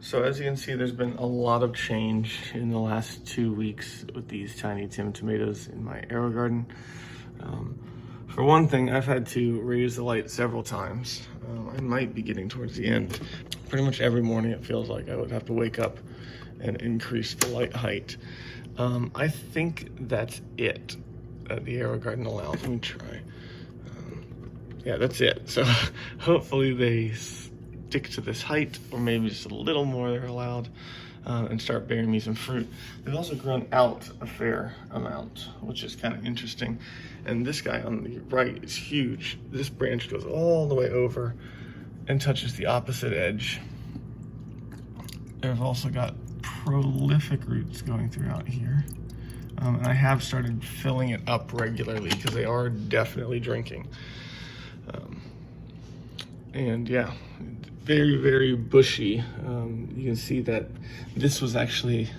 So as you can see, there's been a lot of change in the last 2 weeks with these tiny Tim tomatoes in my Aerogarden. For one thing, I've had to raise the light several times. I might be getting towards the end. Pretty much every morning it feels like I would have to wake up and increase the light height. I think that's it that the Aerogarden allows. Let me try. Yeah, that's it. So hopefully they stick to this height, or maybe just a little more they're allowed, and start bearing me some fruit. They've also grown out a fair amount, which is kind of interesting. And this guy on the right is huge. This branch goes all the way over and touches the opposite edge. They've also got prolific roots going throughout here. And I have started filling it up regularly because they are definitely drinking. And yeah, very, very bushy. You can see that this was actually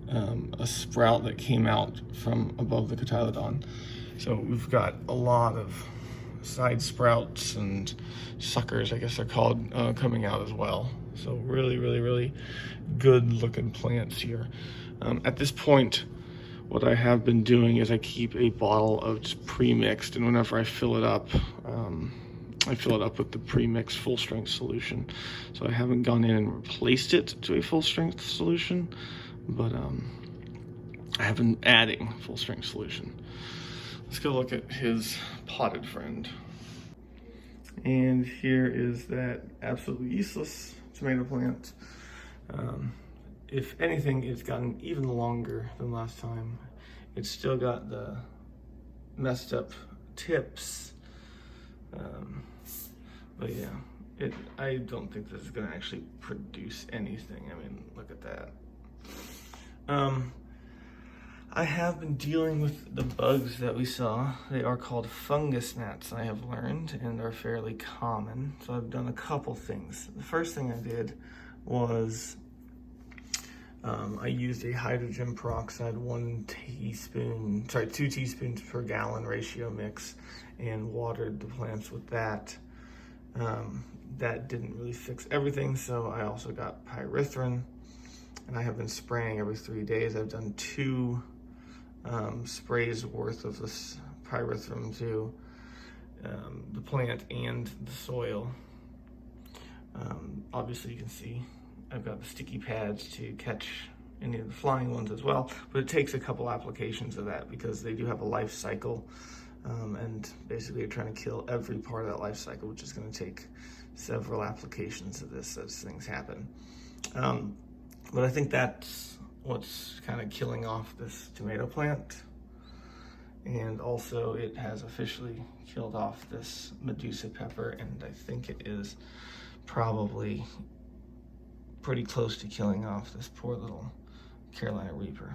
a sprout that came out from above the cotyledon. So we've got a lot of side sprouts and suckers, I guess they're called, coming out as well. So really, really, really good looking plants here. At this point, what I have been doing is I keep a bottle of just pre-mixed, and whenever I fill it up with the pre-mixed full-strength solution. So I haven't gone in and replaced it to a full-strength solution, but I have been adding full-strength solution. Let's go look at his potted friend. And here is that absolutely useless tomato plant. If anything, it's gotten even longer than last time. It's still got the messed up tips. But yeah, I don't think this is gonna actually produce anything. I mean, look at that. I have been dealing with the bugs that we saw. They are called fungus gnats, I have learned, and they're fairly common. So I've done a couple things. The first thing I did was I used a hydrogen peroxide 2 teaspoons per gallon ratio mix and watered the plants with that. That didn't really fix everything, so I also got pyrethrin, and I have been spraying every 3 days. I've done 2 sprays worth of this pyrethrin to the plant and the soil. Obviously you can see I've got the sticky pads to catch any of the flying ones as well, but it takes a couple applications of that because they do have a life cycle, and basically you're trying to kill every part of that life cycle, which is going to take several applications of this as things happen. But I think that's what's kind of killing off this tomato plant. And also it has officially killed off this Medusa pepper, and I think it is probably pretty close to killing off this poor little Carolina Reaper.